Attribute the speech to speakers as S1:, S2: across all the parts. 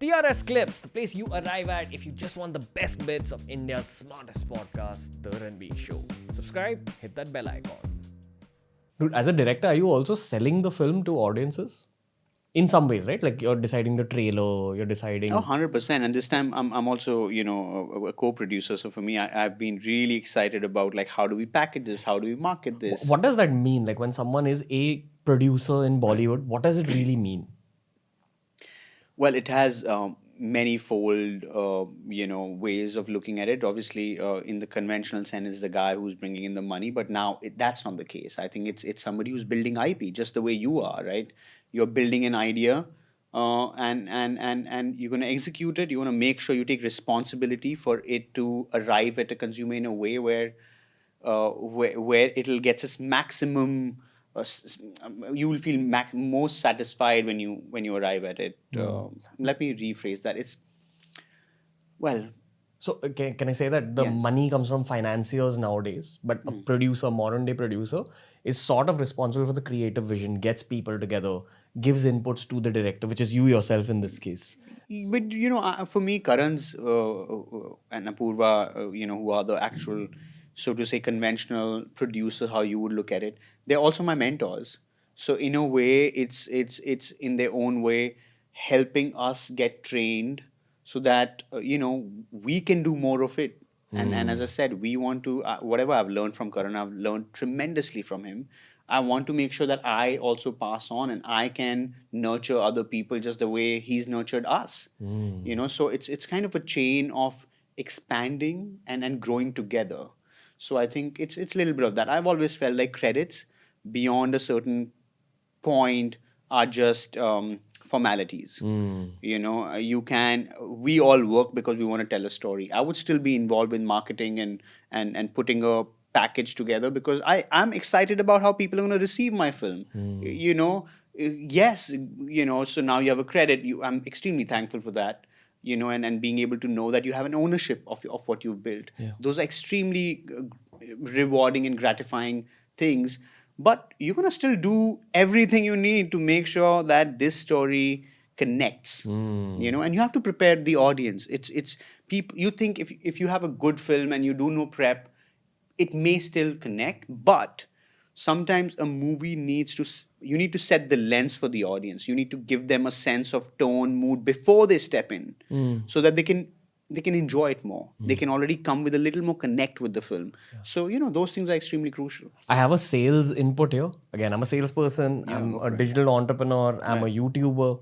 S1: TRS Clips, the place you arrive at if you just want the best bits of India's smartest podcast, The Ranveer Show. Subscribe, hit that bell icon. Dude, as a director, are you also selling the film to audiences? In some ways, right? Like you're deciding the trailer, you're deciding...
S2: Oh, 100%. And this time I'm also, a co-producer. So for me, I've been really excited about like, how do we package this? How do we market this?
S1: What does that mean? Like when someone is a producer in Bollywood, what does it really mean?
S2: Well, it has many-fold, ways of looking at it. Obviously, in the conventional sense, is the guy who's bringing in the money. But now that's not the case. I think it's somebody who's building IP, just the way you are, right? You're building an idea, and you're going to execute it. You want to make sure you take responsibility for it to arrive at a consumer in a way where it'll get us maximum. You will feel most satisfied when you arrive at it. Let me rephrase that.
S1: So can I say that the money comes from financiers nowadays, but a producer, modern day producer, is sort of responsible for the creative vision, gets people together, gives inputs to the director, which is you yourself in this case.
S2: But for me, Karan's and Apurva, who are the actual, so to say, conventional producer, how you would look at it, they're also my mentors. So in a way, it's in their own way helping us get trained so that we can do more of it. And as I said, we want to whatever I've learned from Karan, I've learned tremendously from him. I want to make sure that I also pass on and I can nurture other people just the way he's nurtured us. So it's kind of a chain of expanding and growing together. So I think it's a little bit of that. I've always felt like credits beyond a certain point are just formalities. We all work because we want to tell a story. I would still be involved with marketing and putting a package together because I'm excited about how people are going to receive my film. So now you have a credit. I'm extremely thankful for that. And being able to know that you have an ownership of what you've built.
S1: Yeah.
S2: Those are extremely rewarding and gratifying things. But you're going to still do everything you need to make sure that this story connects. And you have to prepare the audience. It's people. You think if you have a good film and you do no prep, it may still connect, but sometimes a movie you need to set the lens for the audience. You need to give them a sense of tone, mood before they step in so that they can enjoy it more. They can already come with a little more connect with the film. Yeah. So, those things are extremely crucial.
S1: I have a sales input here. Again, I'm a salesperson. I'm a digital entrepreneur. I'm a YouTuber.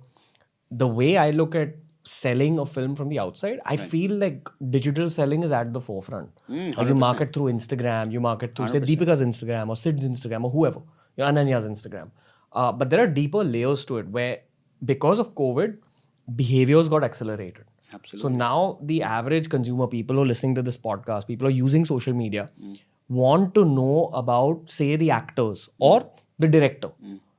S1: The way I look at selling a film from the outside, I feel like digital selling is at the forefront. Like you market through Instagram, you market through, say, Deepika's Instagram or Sid's Instagram or whoever, Ananya's Instagram. But there are deeper layers to it where, because of COVID, behaviors got accelerated.
S2: Absolutely.
S1: So now the average consumer, people who are listening to this podcast, people who are using social media, want to know about, say, the actors or the director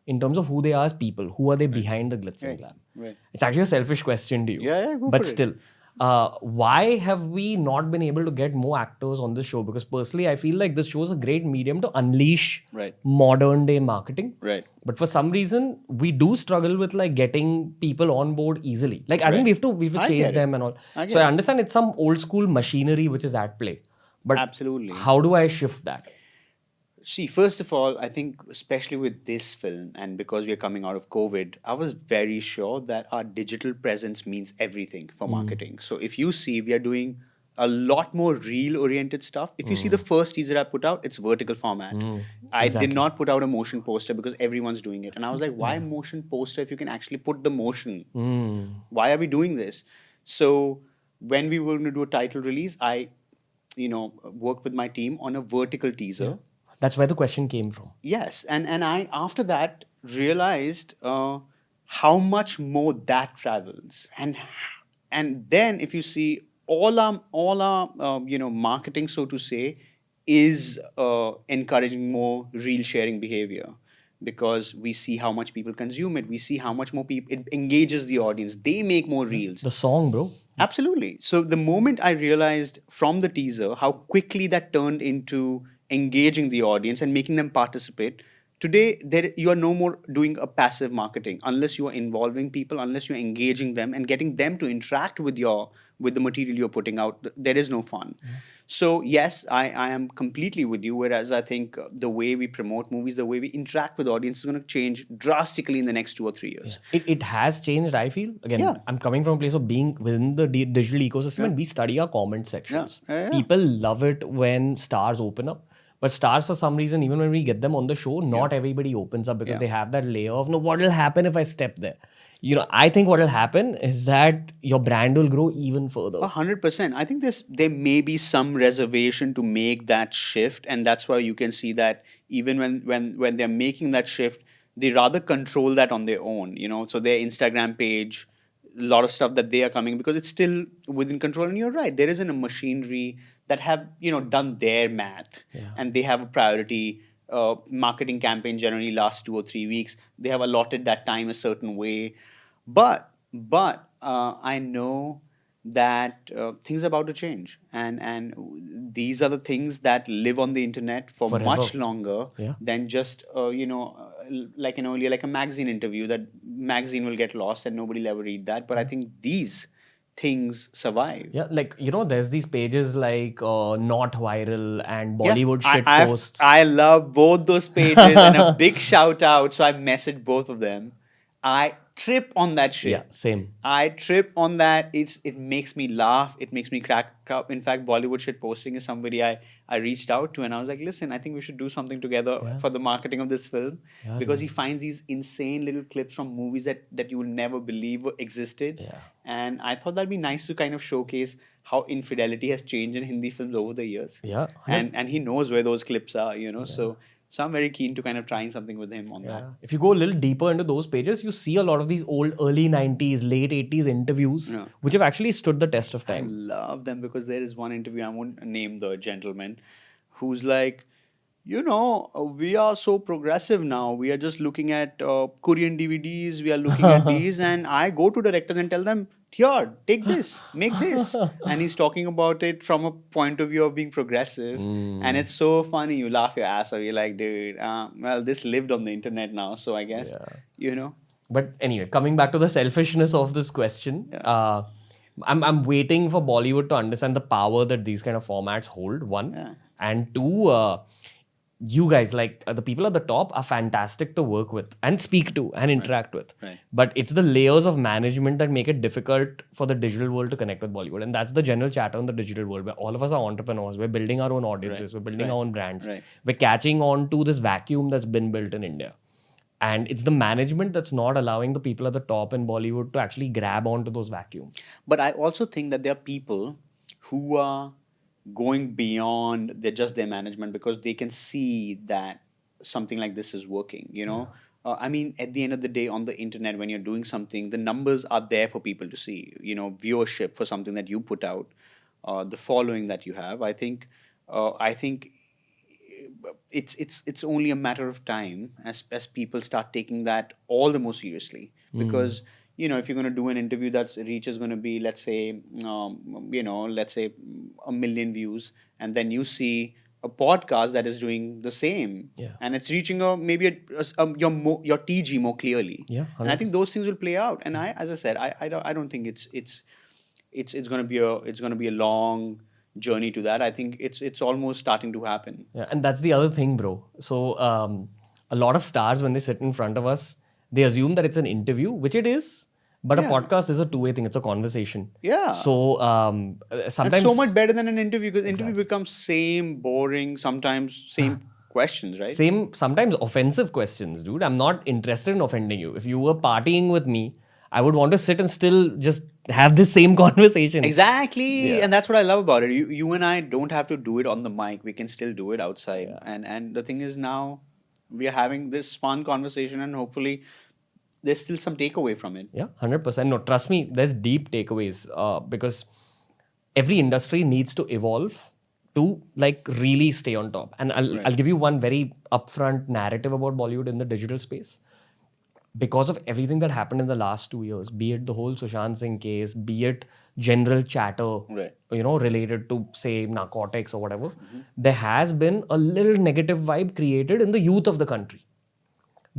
S1: in terms of who they are as people. Who are they behind the glitz and glam?
S2: Right.
S1: It's actually a selfish question to you.
S2: Yeah, go
S1: but
S2: for
S1: still, why have we not been able to get more actors on this show? Because personally, I feel like this show is a great medium to unleash modern day marketing.
S2: Right.
S1: But for some reason, we do struggle with like getting people on board easily. Like as in we have to chase them and all. I understand it's some old school machinery which is at play. But
S2: absolutely,
S1: how do I shift that?
S2: See, first of all, I think especially with this film and because we are coming out of COVID, I was very sure that our digital presence means everything for marketing. So if you see, we are doing a lot more reel-oriented stuff. If you see the first teaser I put out, it's vertical format. I did not put out a motion poster because everyone's doing it. And I was like, why motion poster if you can actually put the motion? Why are we doing this? So when we were going to do a title release, I worked with my team on a vertical teaser.
S1: Yeah. That's where the question came from.
S2: Yes, and I after that realized how much more that travels, and then if you see all our marketing, so to say, is encouraging more reel sharing behavior because we see how much people consume it, we see how much more people it engages the audience, they make more reels.
S1: The song, bro.
S2: Absolutely. So the moment I realized from the teaser how quickly that turned into engaging the audience and making them participate, Today, you are no more doing a passive marketing unless you are involving people, unless you're engaging them and getting them to interact with the material you're putting out. There is no fun. So yes, I am completely with you. Whereas I think the way we promote movies, the way we interact with audience is going to change drastically in the next 2 or 3 years.
S1: It has changed, I feel. Again,
S2: Yeah.
S1: I'm coming from a place of being within the digital ecosystem, and we study our comment sections.
S2: Yeah.
S1: People love it when stars open up. But stars, for some reason, even when we get them on the show, not everybody opens up because they have that layer of, no, what will happen if I step there? I think what will happen is that your brand will grow even further.
S2: 100%. I think there may be some reservation to make that shift, and that's why you can see that even when they're making that shift, they rather control that on their own. So their Instagram page, a lot of stuff that they are coming because it's still within control. And you're right, there isn't a machinery that have done their math, and they have a priority. Marketing campaign generally lasts 2 or 3 weeks. They have allotted that time a certain way, but I know that things are about to change, and these are the things that live on the internet for
S1: Forever.
S2: much longer
S1: Yeah.
S2: than just like earlier, like a magazine interview. That magazine will get lost and nobody will ever read that. But I think these things survive.
S1: Yeah, there's these pages like Not Viral and Bollywood shit posts.
S2: I love both those pages and a big shout out. So I messaged both of them. I trip on that shit.
S1: Yeah, same.
S2: I trip on that. It makes me laugh. It makes me crack up. In fact, Bollywood shit posting is somebody I reached out to, and I was like, listen, I think we should do something together for the marketing of this film, because he finds these insane little clips from movies that you will never believe existed.
S1: Yeah.
S2: And I thought that'd be nice to kind of showcase how infidelity has changed in Hindi films over the years.
S1: Yeah.
S2: And he knows where those clips are, So I'm very keen to kind of trying something with him on that.
S1: If you go a little deeper into those pages, you see a lot of these old early 90s, late 80s interviews, which have actually stood the test of
S2: I
S1: time.
S2: love them because there is one interview, I won't name the gentleman, who's like, we are so progressive now. We are just looking at Korean DVDs. We are looking at these. And I go to directors and tell them, here, take this, make this. And he's talking about it from a point of view of being progressive. And it's so funny. You laugh your ass off. You're like, dude, well, this lived on the internet now. So I guess,
S1: But anyway, coming back to the selfishness of this question, I'm waiting for Bollywood to understand the power that these kind of formats hold, one. And two, you guys, the people at the top, are fantastic to work with and speak to and interact with.
S2: Right.
S1: But it's the layers of management that make it difficult for the digital world to connect with Bollywood. And that's the general chatter in the digital world, where all of us are entrepreneurs. We're building our own audiences. We're building our own brands. We're catching on to this vacuum that's been built in India. And it's the management that's not allowing the people at the top in Bollywood to actually grab onto those vacuums.
S2: But I also think that there are people who are going beyond just their management because they can see that something like this is working, I mean, at the end of the day, on the internet, when you're doing something, the numbers are there for people to see, viewership for something that you put out, the following that you have. I think it's only a matter of time as people start taking that all the more seriously, because if you're going to do an interview that's reach is going to be, let's say 1 million views, and then you see a podcast that is doing the same, and it's reaching maybe your TG more clearly. And I think those things will play out. And as I said, I don't think it's going to be a long journey to that. I think it's almost starting to happen.
S1: Yeah, and that's the other thing, bro. So a lot of stars, when they sit in front of us, they assume that it's an interview, which it is. But a podcast is a two-way thing. It's a conversation.
S2: Yeah.
S1: So sometimes...
S2: It's so much better than an interview, because interview becomes same, boring, sometimes same questions, right?
S1: Same, sometimes offensive questions, dude. I'm not interested in offending you. If you were partying with me, I would want to sit and still just have this same conversation.
S2: Exactly. Yeah. And that's what I love about it. You and I don't have to do it on the mic. We can still do it outside. Yeah. And the thing is, now we are having this fun conversation, and hopefully there's still some takeaway from it.
S1: Yeah, 100%. No, trust me, there's deep takeaways, because every industry needs to evolve to really stay on top. And I'll give you one very upfront narrative about Bollywood in the digital space. Because of everything that happened in the last 2 years, be it the whole Sushant Singh case, be it general chatter, related to, say, narcotics or whatever, there has been a little negative vibe created in the youth of the country.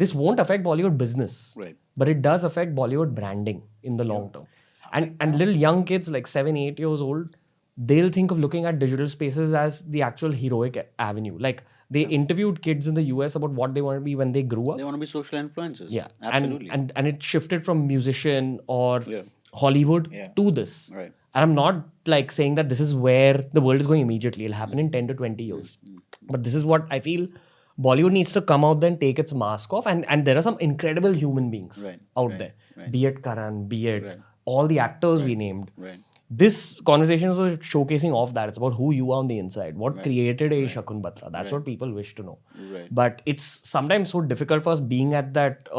S1: this won't affect Bollywood business,
S2: Right.
S1: but it does affect Bollywood branding in the long term. And little young kids like 7, 8 years old, they'll think of looking at digital spaces as the actual heroic avenue. Like they interviewed kids in the US about what they want to be when they grew up.
S2: They want to be social influencers.
S1: Yeah,
S2: Absolutely.
S1: and it shifted from musician or
S2: Yeah.
S1: Hollywood
S2: Yeah.
S1: to this.
S2: Right.
S1: And I'm not like saying that this is where the world is going immediately. It'll happen in 10 to 20 years. But this is what I feel Bollywood needs to come out there and take its mask off. And there are some incredible human beings
S2: Right,
S1: out
S2: right,
S1: there.
S2: right.
S1: Be it Karan, be it
S2: Right.
S1: all the actors we named.
S2: Right.
S1: This conversation is showcasing off that. It's about who you are on the inside. What created a Shakun Batra? That's what people wish to know.
S2: Right.
S1: But it's sometimes so difficult for us being at that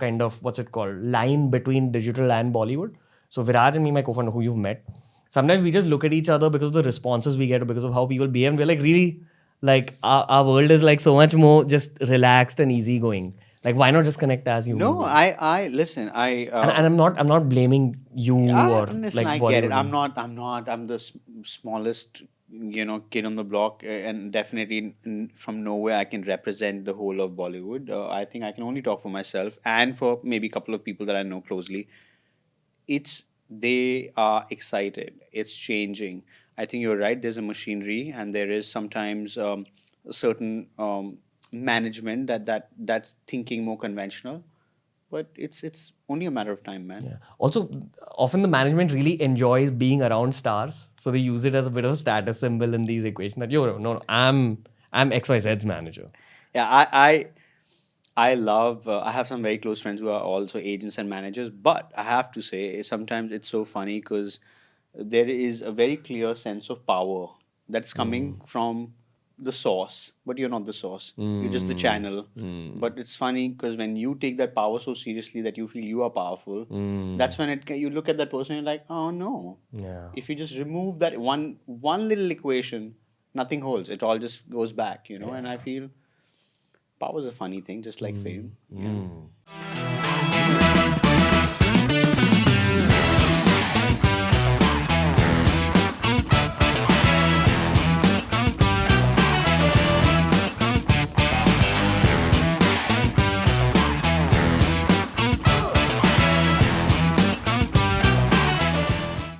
S1: kind of, what's it called, line between digital and Bollywood. So Viraj and me, my co-founder, who you've met, sometimes we just look at each other because of the responses we get or because of how people behave. And we're like, really, like our world is like so much more just relaxed and easygoing. Like, why not just connect as human
S2: No,
S1: beings?
S2: I listen.
S1: And I'm not blaming you or
S2: listen,
S1: like
S2: I get it.
S1: Bollywood.
S2: I'm the smallest, kid on the block, and definitely from nowhere I can represent the whole of Bollywood. I think I can only talk for myself and for maybe a couple of people that I know closely. They are excited. It's changing. I think you're right. There's a machinery, and there is sometimes a certain management that's thinking more conventional. But it's only a matter of time, man.
S1: Yeah. Also, often the management really enjoys being around stars, so they use it as a bit of a status symbol in these equations. That no, I'm XYZ's manager.
S2: Yeah, I love. I have some very close friends who are also agents and managers. But I have to say, sometimes it's so funny because there is a very clear sense of power that's coming from the source, but you're not the source. You're just the channel. But it's funny because when you take that power so seriously that you feel you are powerful, that's when you look at that person and you're like, oh no.
S1: Yeah.
S2: If you just remove that one little equation, nothing holds. It all just goes back, And I feel power is a funny thing, just like fame. Yeah.